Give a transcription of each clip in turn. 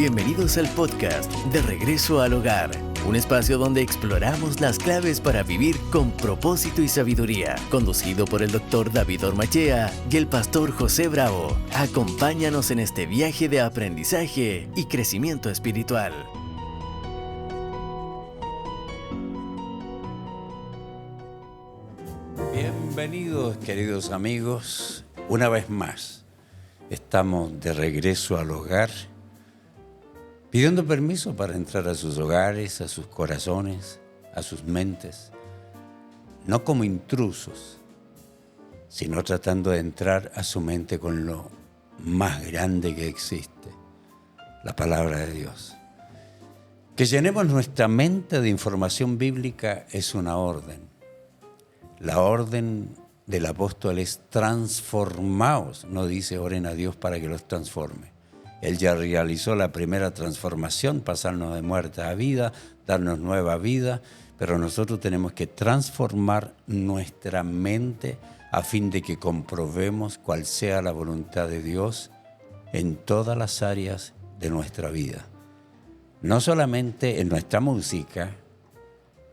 Bienvenidos al podcast De Regreso al Hogar, un espacio donde exploramos las claves para vivir con propósito y sabiduría, conducido por el Dr. David Ormachea y el pastor José Bravo. Acompáñanos en este viaje de aprendizaje y crecimiento espiritual. Bienvenidos, queridos amigos, una vez más. Estamos de regreso al hogar, pidiendo permiso para entrar a sus hogares, a sus corazones, a sus mentes, no como intrusos, sino tratando de entrar a su mente con lo más grande que existe, la palabra de Dios. Que llenemos nuestra mente de información bíblica es una orden. La orden del apóstol es transformaos, no dice oren a Dios para que los transforme. Él ya realizó la primera transformación, pasarnos de muerte a vida, darnos nueva vida, pero nosotros tenemos que transformar nuestra mente a fin de que comprobemos cuál sea la voluntad de Dios en todas las áreas de nuestra vida. No solamente en nuestra música,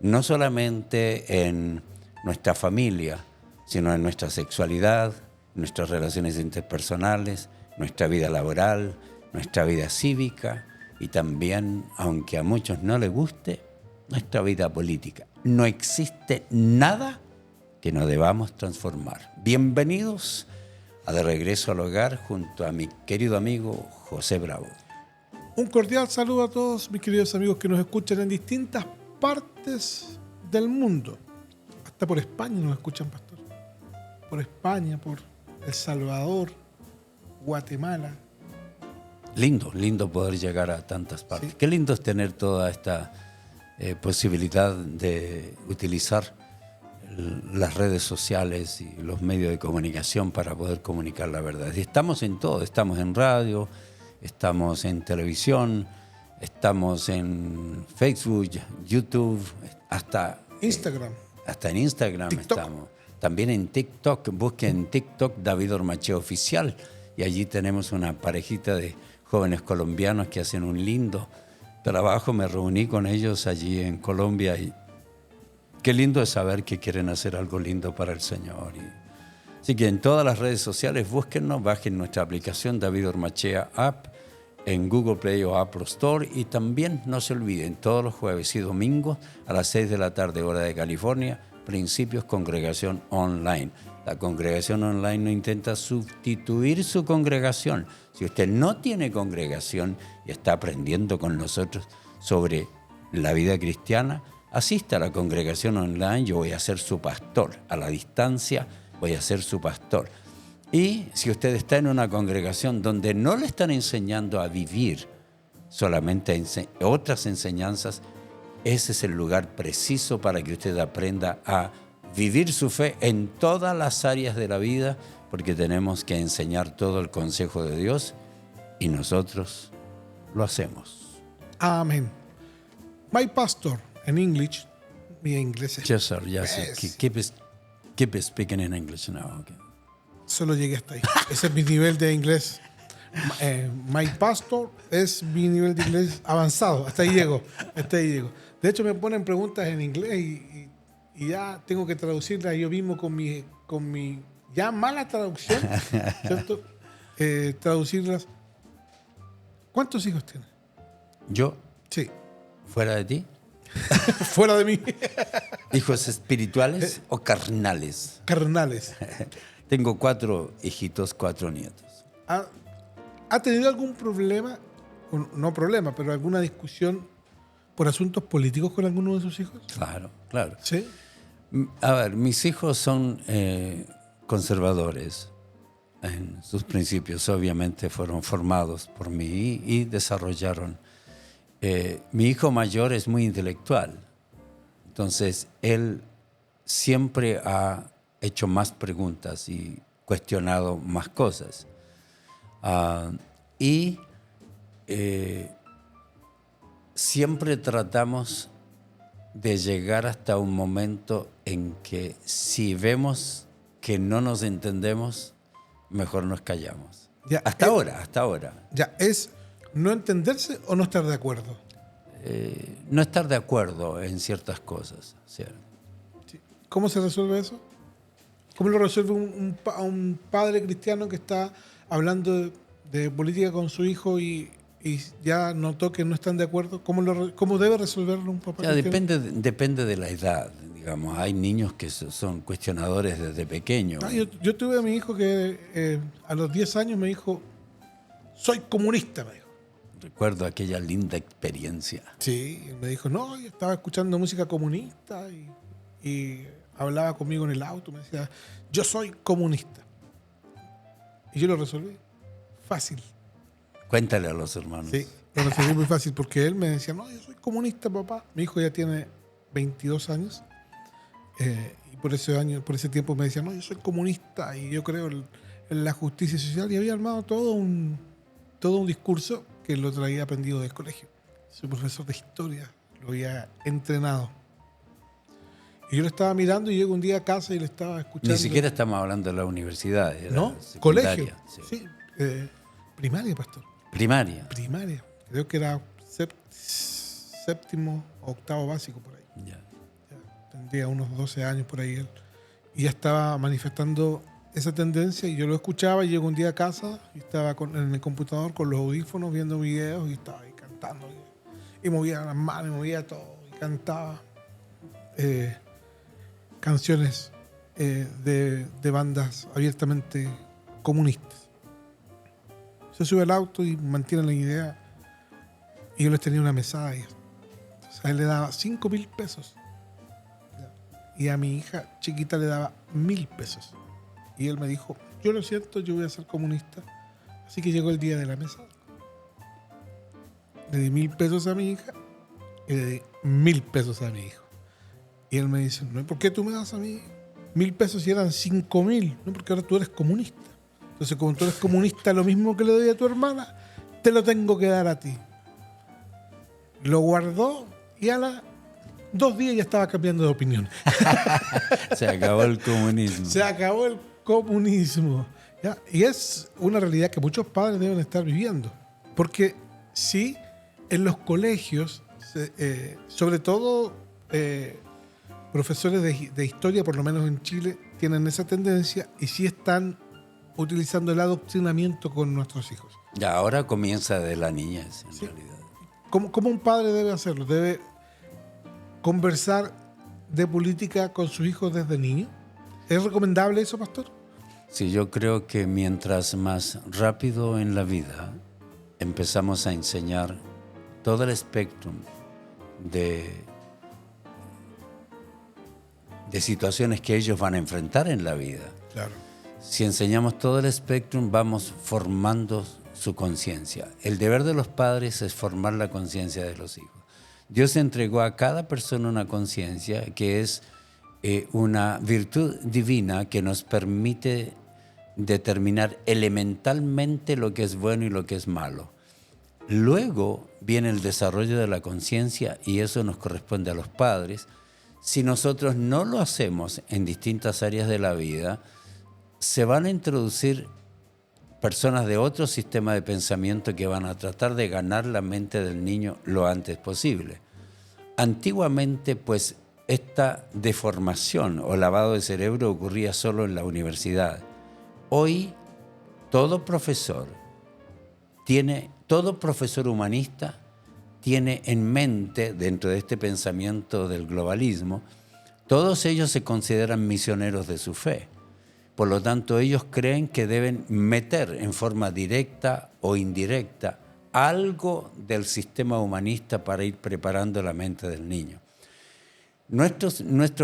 no solamente en nuestra familia, sino en nuestra sexualidad, nuestras relaciones interpersonales, nuestra vida laboral, nuestra vida cívica y también, aunque a muchos no les guste, nuestra vida política. No existe nada que no debamos transformar. Bienvenidos a De Regreso al Hogar junto a mi querido amigo José Bravo. Un cordial saludo a todos mis queridos amigos que nos escuchan en distintas partes del mundo. Hasta por España nos escuchan, pastor. Por España, por El Salvador, Guatemala. Lindo poder llegar a tantas partes. Sí. Qué lindo es tener toda esta posibilidad de utilizar las redes sociales y los medios de comunicación para poder comunicar la verdad. Y estamos en todo, estamos en radio, estamos en televisión, estamos en Facebook, YouTube, hasta Instagram. Hasta en Instagram TikTok. Estamos. También en TikTok. Busquen en TikTok David Ormachea Oficial. Y allí tenemos una parejita de jóvenes colombianos que hacen un lindo trabajo. Me reuní con ellos allí en Colombia. Y qué lindo es saber que quieren hacer algo lindo para el Señor. Así que en todas las redes sociales búsquennos, bajen nuestra aplicación David Ormachea App en Google Play o Apple Store. Y también no se olviden, todos los jueves y domingos a las 6 de la tarde, hora de California, Principios Congregación Online. La congregación online no intenta sustituir su congregación. Si usted no tiene congregación y está aprendiendo con nosotros sobre la vida cristiana, asista a la congregación online. Yo voy a ser su pastor. A la distancia voy a ser su pastor. Y si usted está en una congregación donde no le están enseñando a vivir solamente otras enseñanzas, ese es el lugar preciso para que usted aprenda a vivir su fe en todas las áreas de la vida, porque tenemos que enseñar todo el consejo de Dios y nosotros lo hacemos. Amén. My pastor, in English, mi inglés es... Yes, sir. Yes, keep speaking in English now. Okay. Solo llegué hasta ahí. Ese es mi nivel de inglés. My pastor es mi nivel de inglés avanzado. Hasta ahí llego. De hecho, me ponen preguntas en inglés y ya tengo que traducirlas yo mismo con mi ya mala traducción, ¿cierto? Traducirlas. ¿Cuántos hijos tienes? ¿Yo? Sí. ¿Fuera de ti? Fuera de mí. ¿Hijos espirituales o carnales? Carnales. Tengo 4 hijitos, 4 nietos. ¿Ha tenido algún problema, no problema, pero alguna discusión por asuntos políticos con alguno de sus hijos? Claro. ¿Sí? A ver, mis hijos son conservadores en sus principios. Obviamente fueron formados por mí y desarrollaron. Mi hijo mayor es muy intelectual. Entonces, él siempre ha hecho más preguntas y cuestionado más cosas. Siempre tratamos de llegar hasta un momento en que si vemos que no nos entendemos, mejor nos callamos. Hasta ahora. Ya, es ¿No entenderse o no estar de acuerdo? No estar de acuerdo en ciertas cosas. ¿Cierto? Sí. ¿Cómo se resuelve eso? ¿Cómo lo resuelve un padre cristiano que está hablando de política con su hijo y ya notó que no están de acuerdo? ¿Cómo debe resolverlo un papá cristiano? Depende de la edad, digamos. Hay niños que son cuestionadores desde pequeños. Yo tuve a mi hijo que a los 10 años me dijo, soy comunista, me dijo. Recuerdo aquella linda experiencia. Sí, él me dijo, no, yo estaba escuchando música comunista y hablaba conmigo en el auto, me decía, yo soy comunista. Y yo lo resolví. Fácil. Cuéntale a los hermanos. Sí, lo resolví muy fácil porque él me decía, no, yo soy comunista, papá. Mi hijo ya tiene 22 años y por ese tiempo me decía, no, yo soy comunista y yo creo en la justicia social, y había armado todo un discurso que lo traía aprendido del colegio. Su profesor de historia lo había entrenado. Y yo lo estaba mirando y llego un día a casa y le estaba escuchando. Ni siquiera estamos hablando de la universidad. No, colegio. Sí, primaria, pastor. Primaria. Creo que era séptimo o octavo básico por ahí. Ya. Tendría unos 12 años por ahí él. Y ya estaba manifestando esa tendencia y yo lo escuchaba y llego un día a casa y estaba en el computador con los audífonos viendo videos y estaba ahí cantando. Y movía las manos, movía todo y cantaba canciones de bandas abiertamente comunistas. Se sube al auto y mantiene la idea. Y yo les tenía una mesada ahí. Entonces a él le daba 5,000 pesos. Y a mi hija chiquita le daba 1,000 pesos. Y él me dijo, yo lo siento, yo voy a ser comunista. Así que llegó el día de la mesada. Le di 1,000 pesos a mi hija y le di 1,000 pesos a mi hijo. Y él me dice, no, ¿por qué tú me das a mí 1,000 pesos si eran 5,000? No, porque ahora tú eres comunista. Entonces, como tú eres comunista, lo mismo que le doy a tu hermana, te lo tengo que dar a ti. Lo guardó y a las 2 días ya estaba cambiando de opinión. Se acabó el comunismo. Se acabó el comunismo. ¿Ya? Y es una realidad que muchos padres deben estar viviendo. Porque sí, en los colegios, sobre todo profesores de historia, por lo menos en Chile, tienen esa tendencia y sí están utilizando el adoctrinamiento con nuestros hijos. Ya, ahora comienza de la niñez, en realidad. ¿Cómo un padre debe hacerlo? ¿Debe conversar de política con sus hijos desde niño? ¿Es recomendable eso, pastor? Sí, yo creo que mientras más rápido en la vida empezamos a enseñar todo el espectro de situaciones que ellos van a enfrentar en la vida. Claro. Si enseñamos todo el espectro, vamos formando su conciencia. El deber de los padres es formar la conciencia de los hijos. Dios entregó a cada persona una conciencia que es una virtud divina que nos permite determinar elementalmente lo que es bueno y lo que es malo. Luego viene el desarrollo de la conciencia y eso nos corresponde a los padres. Si nosotros no lo hacemos en distintas áreas de la vida, se van a introducir personas de otro sistema de pensamiento que van a tratar de ganar la mente del niño lo antes posible. Antiguamente, pues, esta deformación o lavado de cerebro ocurría solo en la universidad. Hoy, todo profesor humanista tiene en mente, dentro de este pensamiento del globalismo, todos ellos se consideran misioneros de su fe. Por lo tanto, ellos creen que deben meter en forma directa o indirecta algo del sistema humanista para ir preparando la mente del niño. Nuestros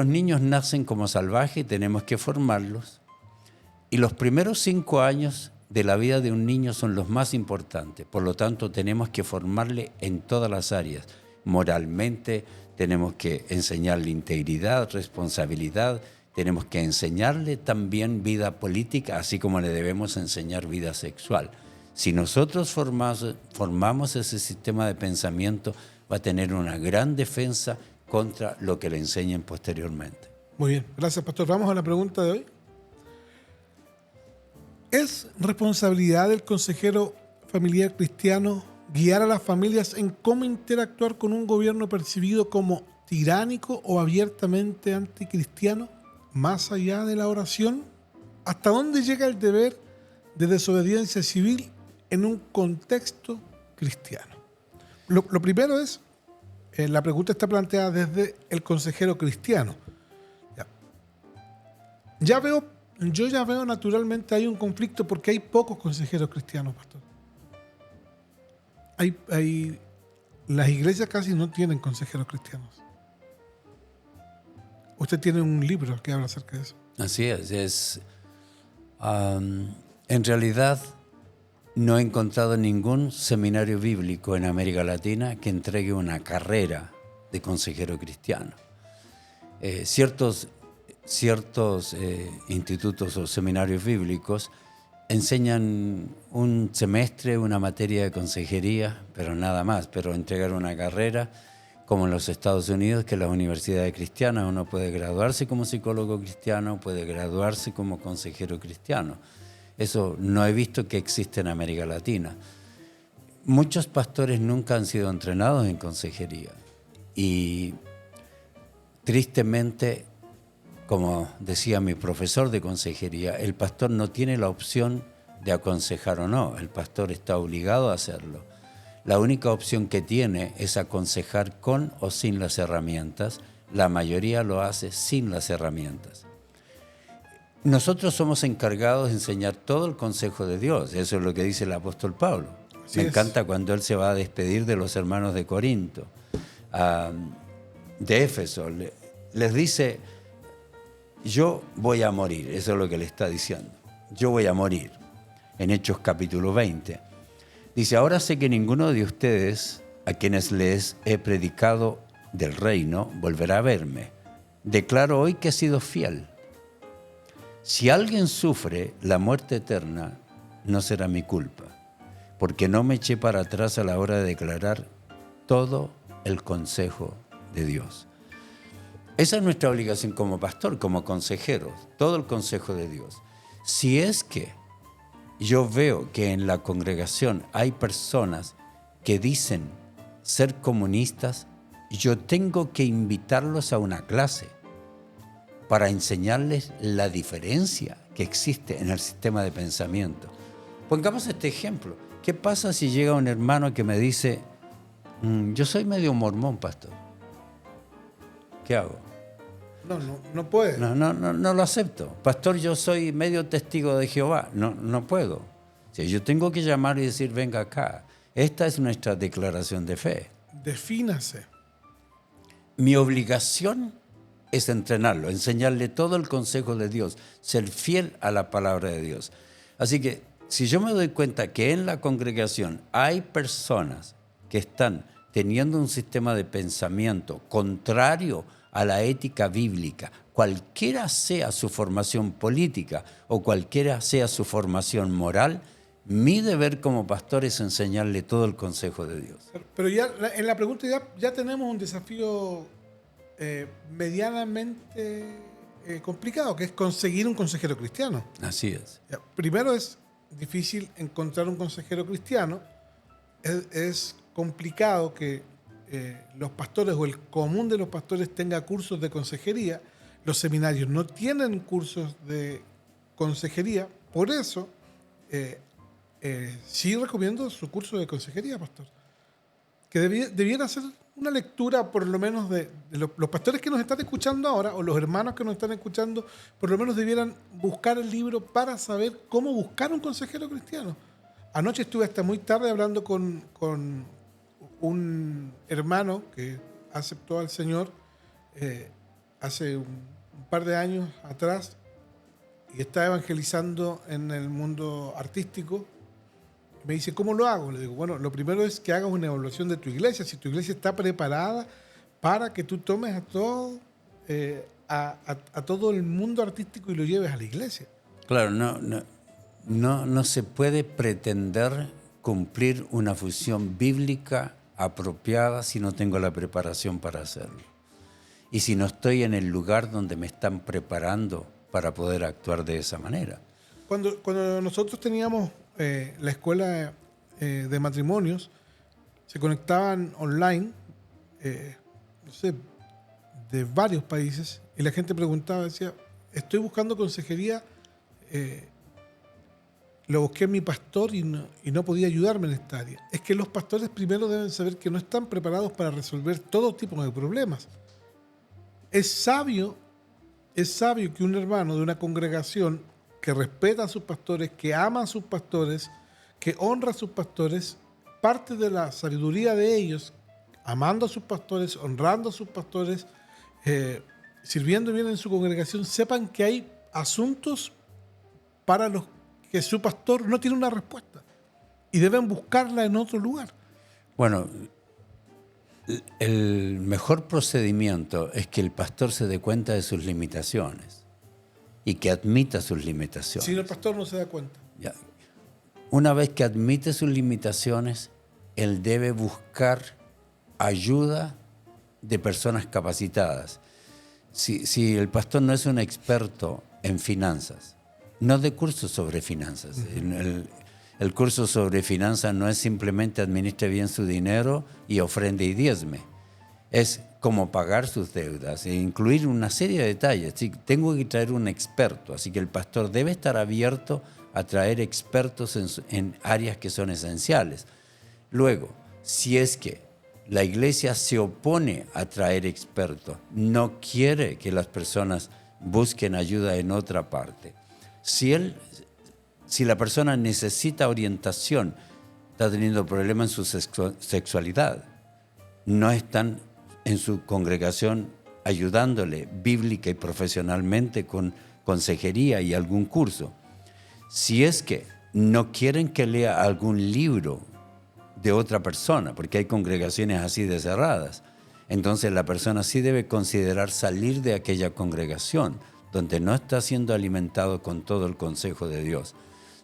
niños nacen como salvajes y tenemos que formarlos. Y los primeros 5 años de la vida de un niño son los más importantes. Por lo tanto, tenemos que formarle en todas las áreas. Moralmente, tenemos que enseñarle integridad, responsabilidad. Tenemos que enseñarle también vida política, así como le debemos enseñar vida sexual. Si nosotros formamos ese sistema de pensamiento, va a tener una gran defensa contra lo que le enseñen posteriormente. Muy bien, gracias, pastor. Vamos a la pregunta de hoy. ¿Es responsabilidad del consejero familiar cristiano guiar a las familias en cómo interactuar con un gobierno percibido como tiránico o abiertamente anticristiano, más allá de la oración? ¿Hasta dónde llega el deber de desobediencia civil en un contexto cristiano? Lo primero es, la pregunta está planteada desde el consejero cristiano. Yo ya veo naturalmente hay un conflicto porque hay pocos consejeros cristianos, pastor. Las iglesias casi no tienen consejeros cristianos. Usted tiene un libro que habla acerca de eso. Así es. En realidad no he encontrado ningún seminario bíblico en América Latina que entregue una carrera de consejero cristiano. Ciertos institutos o seminarios bíblicos enseñan un semestre, una materia de consejería, pero nada más. Pero entregar una carrera, como en los Estados Unidos, que las universidades cristianas, uno puede graduarse como psicólogo cristiano, puede graduarse como consejero cristiano. Eso no he visto que existe en América Latina. Muchos pastores nunca han sido entrenados en consejería y tristemente, como decía mi profesor de consejería, el pastor no tiene la opción de aconsejar o no, el pastor está obligado a hacerlo. La única opción que tiene es aconsejar con o sin las herramientas. La mayoría lo hace sin las herramientas. Nosotros somos encargados de enseñar todo el consejo de Dios. Eso es lo que dice el apóstol Pablo. Me encanta cuando él se va a despedir de los hermanos de Corinto, de Éfeso. Les dice, yo voy a morir. Eso es lo que le está diciendo. Yo voy a morir. En Hechos capítulo 20. Dice, ahora sé que ninguno de ustedes, a quienes les he predicado del reino, volverá a verme. Declaro hoy que he sido fiel. Si alguien sufre la muerte eterna, no será mi culpa, porque no me eché para atrás a la hora de declarar todo el consejo de Dios. Esa es nuestra obligación como pastor, como consejeros, todo el consejo de Dios. Si es que yo veo que en la congregación hay personas que dicen ser comunistas, yo tengo que invitarlos a una clase para enseñarles la diferencia que existe en el sistema de pensamiento. Pongamos este ejemplo. ¿Qué pasa si llega un hermano que me dice, yo soy medio mormón, pastor? ¿Qué hago? No puede. No lo acepto. Pastor, yo soy medio testigo de Jehová. No puedo. Si yo tengo que llamar y decir, venga acá. Esta es nuestra declaración de fe. Defínase. Mi obligación es entrenarlo, enseñarle todo el consejo de Dios, ser fiel a la palabra de Dios. Así que, si yo me doy cuenta que en la congregación hay personas que están teniendo un sistema de pensamiento contrario a la ética bíblica, cualquiera sea su formación política o cualquiera sea su formación moral, mi deber como pastor es enseñarle todo el consejo de Dios. Pero ya en la pregunta ya tenemos un desafío medianamente complicado, que es conseguir un consejero cristiano. Así es. Primero es difícil encontrar un consejero cristiano. Es complicado que los pastores o el común de los pastores tenga cursos de consejería. Los seminarios no tienen cursos de consejería. Por eso, sí recomiendo su curso de consejería, pastor. Que debiera ser una lectura, por lo menos, de los pastores que nos están escuchando ahora, o los hermanos que nos están escuchando, por lo menos debieran buscar el libro para saber cómo buscar un consejero cristiano. Anoche estuve hasta muy tarde hablando con un hermano que aceptó al Señor hace un par de años atrás y está evangelizando en el mundo artístico. Me dice, ¿cómo lo hago? Le digo, bueno, lo primero es que hagas una evaluación de tu iglesia. Si tu iglesia está preparada para que tú tomes a todo el mundo artístico y lo lleves a la iglesia. Claro, no se puede pretender cumplir una función bíblica apropiada si no tengo la preparación para hacerlo. Y si no estoy en el lugar donde me están preparando para poder actuar de esa manera. Cuando nosotros teníamos la escuela de matrimonios, se conectaban online, no sé, de varios países, y la gente preguntaba, decía, estoy buscando consejería, lo busqué en mi pastor y no podía ayudarme en esta área. Es que los pastores primero deben saber que no están preparados para resolver todo tipo de problemas. Es sabio que un hermano de una congregación que respeta a sus pastores, que ama a sus pastores, que honra a sus pastores, parte de la sabiduría de ellos, amando a sus pastores, honrando a sus pastores, sirviendo bien en su congregación, sepan que hay asuntos para los que su pastor no tiene una respuesta y deben buscarla en otro lugar. Bueno, el mejor procedimiento es que el pastor se dé cuenta de sus limitaciones y que admita sus limitaciones. Si el pastor no se da cuenta. Ya. Una vez que admite sus limitaciones, él debe buscar ayuda de personas capacitadas. Si el pastor no es un experto en finanzas, no dé cursos sobre finanzas. El curso sobre finanzas no es simplemente administre bien su dinero y ofrende y diezme. Es cómo pagar sus deudas e incluir una serie de detalles. Sí, tengo que traer un experto, así que el pastor debe estar abierto a traer expertos en áreas que son esenciales. Luego, si es que la iglesia se opone a traer expertos, no quiere que las personas busquen ayuda en otra parte. Si la persona necesita orientación, está teniendo problemas en su sexualidad, no están en su congregación ayudándole bíblica y profesionalmente con consejería y algún curso. Si es que no quieren que lea algún libro de otra persona, porque hay congregaciones así de cerradas, entonces la persona sí debe considerar salir de aquella congregación donde no está siendo alimentado con todo el consejo de Dios.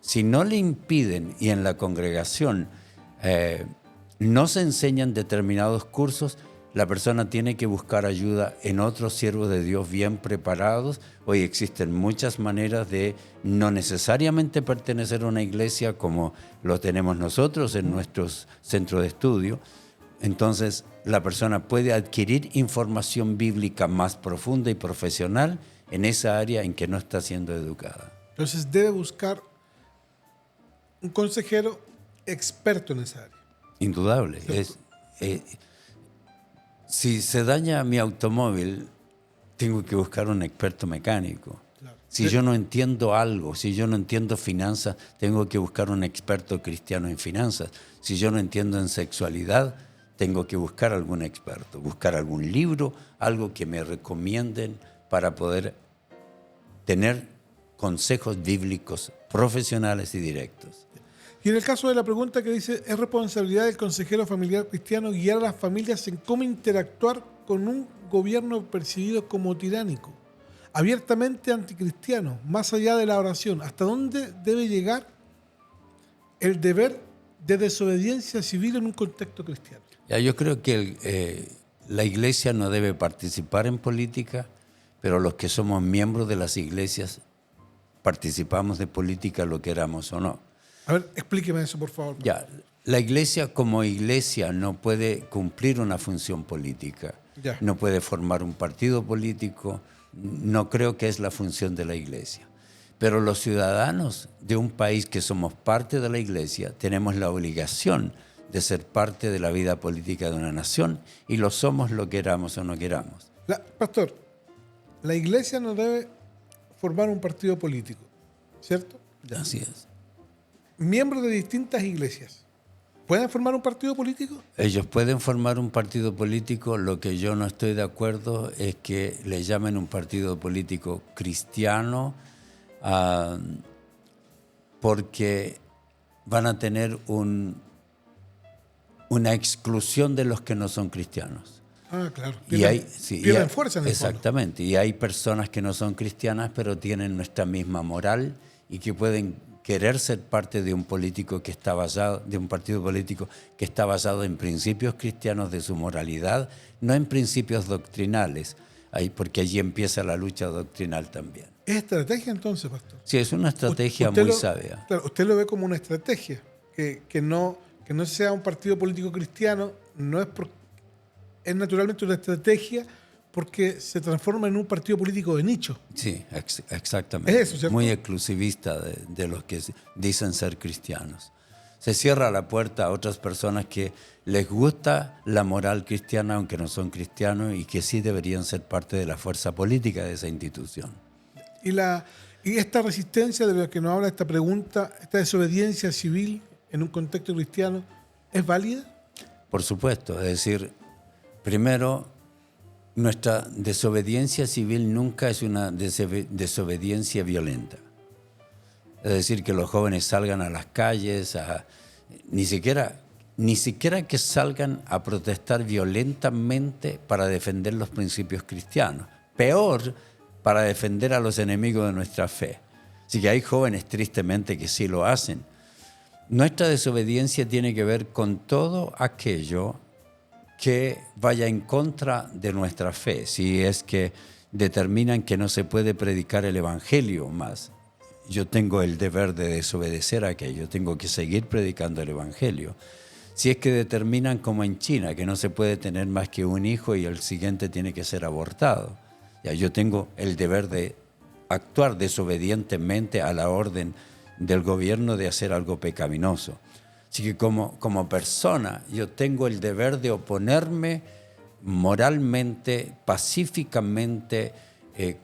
Si no le impiden y en la congregación no se enseñan determinados cursos, la persona tiene que buscar ayuda en otros siervos de Dios bien preparados. Hoy existen muchas maneras de no necesariamente pertenecer a una iglesia como lo tenemos nosotros en nuestros centros de estudio. Entonces, la persona puede adquirir información bíblica más profunda y profesional en esa área en que no está siendo educada. Entonces, debe buscar un consejero experto en esa área. Indudable. Si se daña mi automóvil, tengo que buscar un experto mecánico. Claro. Si yo no entiendo algo, si yo no entiendo finanzas, tengo que buscar un experto cristiano en finanzas. Si yo no entiendo en sexualidad, tengo que buscar algún experto, buscar algún libro, algo que me recomienden para poder tener consejos bíblicos profesionales y directos. Y en el caso de la pregunta que dice, ¿es responsabilidad del consejero familiar cristiano guiar a las familias en cómo interactuar con un gobierno percibido como tiránico, abiertamente anticristiano, más allá de la oración? ¿Hasta dónde debe llegar el deber de desobediencia civil en un contexto cristiano? Yo creo que la iglesia no debe participar en política, pero los que somos miembros de las iglesias participamos de política, lo queramos o no. A ver, explíqueme eso, por favor. Ya, la iglesia como iglesia no puede cumplir una función política, no puede formar un partido político, no creo que es la función de la iglesia. Pero los ciudadanos de un país que somos parte de la iglesia tenemos la obligación de ser parte de la vida política de una nación y lo somos, lo queramos o no queramos. Pastor, la iglesia no debe formar un partido político, ¿cierto? Así es. Miembros de distintas iglesias, ¿pueden formar un partido político? Ellos pueden formar un partido político. Lo que yo no estoy de acuerdo es que le llamen un partido político cristiano, porque van a tener una exclusión de los que no son cristianos. Ah, claro. Pierden fuerza en el exactamente. Y hay personas que no son cristianas, pero tienen nuestra misma moral y que pueden querer ser parte de un político que está basado, de un partido político que está basado en principios cristianos de su moralidad, no en principios doctrinales, porque allí empieza la lucha doctrinal también. ¿Es estrategia entonces, pastor? Sí, es una estrategia muy sabia. Claro, usted lo ve como una estrategia, que que no sea un partido político cristiano es naturalmente una estrategia porque se transforma en un partido político de nicho. Sí, exactamente. Es eso, ¿cierto? Muy exclusivista de los que dicen ser cristianos. Se cierra la puerta a otras personas que les gusta la moral cristiana, aunque no son cristianos, y que sí deberían ser parte de la fuerza política de esa institución. Y esta resistencia de la que nos habla esta pregunta, esta desobediencia civil en un contexto cristiano, ¿es válida? Por supuesto, es decir, primero, nuestra desobediencia civil nunca es una desobediencia violenta. Es decir, que los jóvenes salgan a las calles, ni siquiera que salgan a protestar violentamente para defender los principios cristianos. Peor, para defender a los enemigos de nuestra fe. Así que hay jóvenes, tristemente, que sí lo hacen. Nuestra desobediencia tiene que ver con todo aquello que vaya en contra de nuestra fe. Si es que determinan que no se puede predicar el evangelio más, yo tengo el deber de desobedecer aquello, tengo que seguir predicando el evangelio. Si es que determinan, como en China, que no se puede tener más que un hijo y el siguiente tiene que ser abortado, ya, yo tengo el deber de actuar desobedientemente a la orden del gobierno de hacer algo pecaminoso. Así que como persona yo tengo el deber de oponerme moralmente, pacíficamente,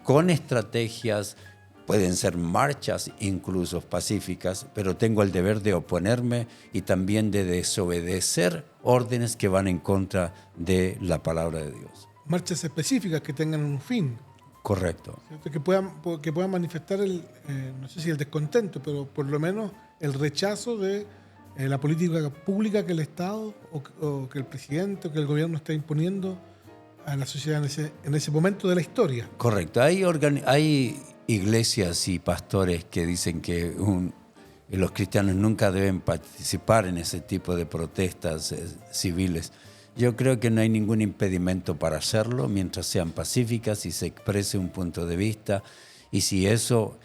con estrategias. Pueden ser marchas incluso pacíficas, pero tengo el deber de oponerme y también de desobedecer órdenes que van en contra de la palabra de Dios. Marchas específicas que tengan un fin. Correcto. ¿Cierto? Que puedan manifestar no sé si el descontento, pero por lo menos el rechazo de la política pública que el Estado o que el presidente o que el gobierno está imponiendo a la sociedad en ese momento de la historia. Correcto. Hay iglesias y pastores que dicen que los cristianos nunca deben participar en ese tipo de protestas civiles. Yo creo que no hay ningún impedimento para hacerlo mientras sean pacíficas y se exprese un punto de vista, y si eso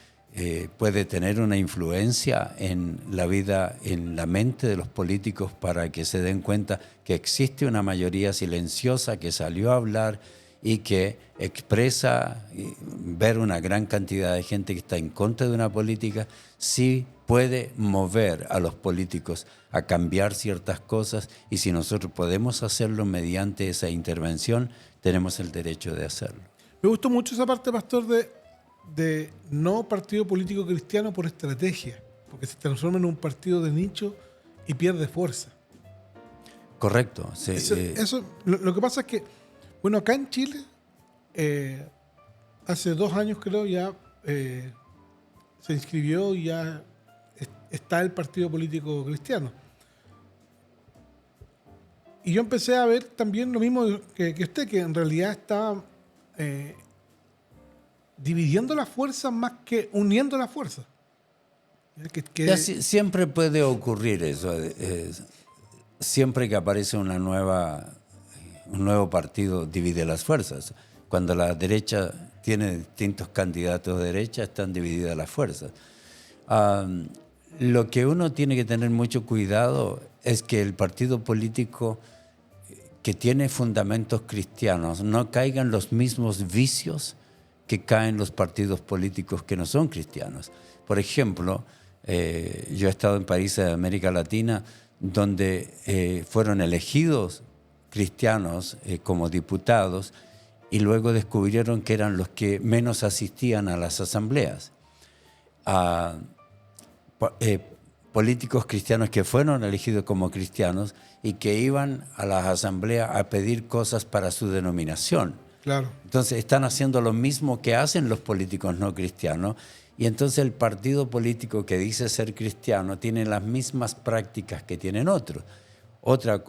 puede tener una influencia en la vida, en la mente de los políticos, para que se den cuenta que existe una mayoría silenciosa que salió a hablar y que expresa ver una gran cantidad de gente que está en contra de una política, sí puede mover a los políticos a cambiar ciertas cosas, y si nosotros podemos hacerlo mediante esa intervención, tenemos el derecho de hacerlo. Me gustó mucho esa parte, pastor, de no partido político cristiano por estrategia, porque se transforma en un partido de nicho y pierde fuerza. Correcto. Sí, lo que pasa es que, bueno, acá en Chile, hace 2 años creo ya se inscribió y ya está el partido político cristiano. Y yo empecé a ver también lo mismo que usted, que en realidad está dividiendo las fuerzas más que uniendo las fuerzas. Siempre puede ocurrir eso. Siempre que aparece un nuevo partido, divide las fuerzas. Cuando la derecha tiene distintos candidatos de derecha, están divididas las fuerzas. Lo que uno tiene que tener mucho cuidado es que el partido político que tiene fundamentos cristianos no caiga en los mismos vicios que caen los partidos políticos que no son cristianos. Por ejemplo, yo he estado en países de América Latina donde fueron elegidos cristianos como diputados, y luego descubrieron que eran los que menos asistían a las asambleas. Políticos cristianos que fueron elegidos como cristianos y que iban a las asambleas a pedir cosas para su denominación. Claro. Entonces están haciendo lo mismo que hacen los políticos no cristianos, y entonces el partido político que dice ser cristiano tiene las mismas prácticas que tienen otros. Otra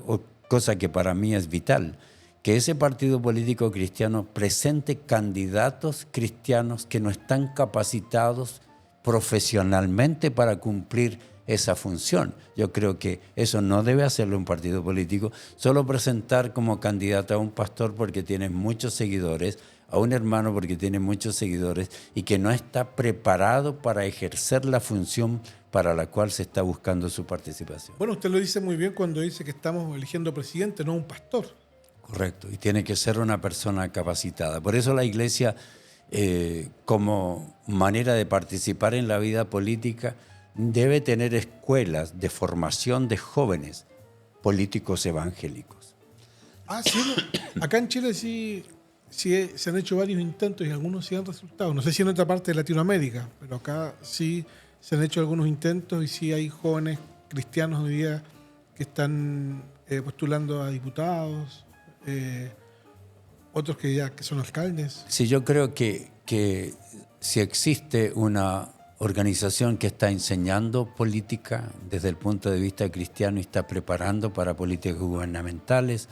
cosa que para mí es vital, que ese partido político cristiano presente candidatos cristianos que no están capacitados profesionalmente para cumplir esa función. Yo creo que eso no debe hacerlo un partido político, solo presentar como candidato a un pastor porque tiene muchos seguidores, a un hermano porque tiene muchos seguidores y que no está preparado para ejercer la función para la cual se está buscando su participación. Bueno, usted lo dice muy bien cuando dice que estamos eligiendo presidente, no un pastor. Correcto, y tiene que ser una persona capacitada. Por eso la Iglesia, como manera de participar en la vida política, debe tener escuelas de formación de jóvenes políticos evangélicos. Sí, no. Acá en Chile sí se han hecho varios intentos y algunos sí han resultado. No sé si en otra parte de Latinoamérica, pero acá sí se han hecho algunos intentos y sí hay jóvenes cristianos hoy día que están postulando a diputados, otros que son alcaldes. Sí, yo creo que si existe una organización que está enseñando política desde el punto de vista cristiano y está preparando para políticas gubernamentales,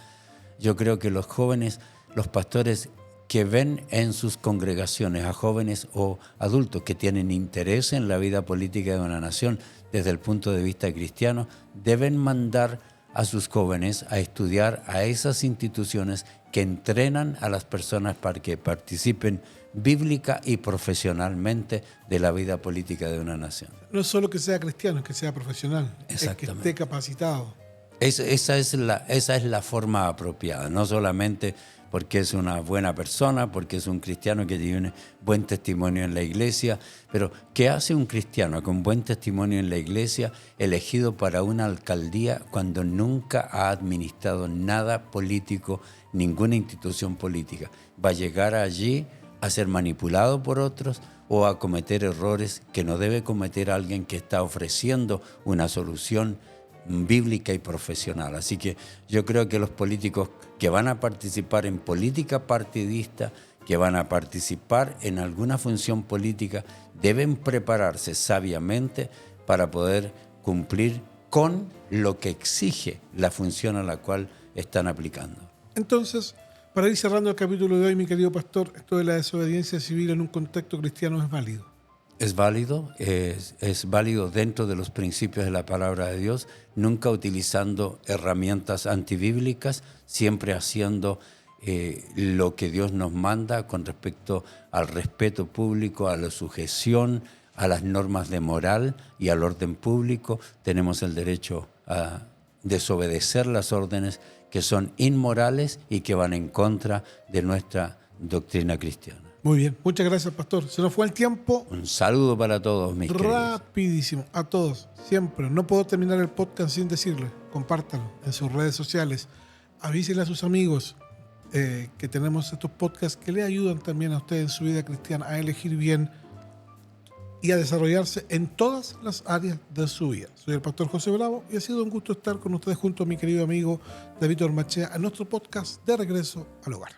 yo creo que los jóvenes, los pastores que ven en sus congregaciones a jóvenes o adultos que tienen interés en la vida política de una nación desde el punto de vista cristiano, deben mandar a sus jóvenes a estudiar a esas instituciones que entrenan a las personas para que participen bíblica y profesionalmente de la vida política de una nación. No es solo que sea cristiano, es que sea profesional, es que Exactamente. esté capacitado. Esa es la forma apropiada, no solamente porque es una buena persona, porque es un cristiano que tiene buen testimonio en la iglesia, pero ¿qué hace un cristiano con buen testimonio en la iglesia elegido para una alcaldía cuando nunca ha administrado nada político, ninguna institución política? Va a llegar allí a ser manipulado por otros o a cometer errores que no debe cometer alguien que está ofreciendo una solución bíblica y profesional. Así que yo creo que los políticos que van a participar en política partidista, que van a participar en alguna función política, deben prepararse sabiamente para poder cumplir con lo que exige la función a la cual están aplicando. Entonces, para ir cerrando el capítulo de hoy, mi querido pastor, esto de la desobediencia civil en un contexto cristiano es válido. Es válido, es válido dentro de los principios de la palabra de Dios, nunca utilizando herramientas antibíblicas, siempre haciendo lo que Dios nos manda con respecto al respeto público, a la sujeción, a las normas de moral y al orden público. Tenemos el derecho a desobedecer las órdenes que son inmorales y que van en contra de nuestra doctrina cristiana. Muy bien, muchas gracias, pastor. Se nos fue el tiempo. Un saludo para todos, mis queridos. Rapidísimo, a todos, siempre. No puedo terminar el podcast sin decirle, compártanlo en sus redes sociales, avísenle a sus amigos que tenemos estos podcasts que le ayudan también a ustedes en su vida cristiana a elegir bien y a desarrollarse en todas las áreas de su vida. Soy el pastor José Bravo y ha sido un gusto estar con ustedes junto a mi querido amigo David Ormachea en nuestro podcast de Regreso al Hogar.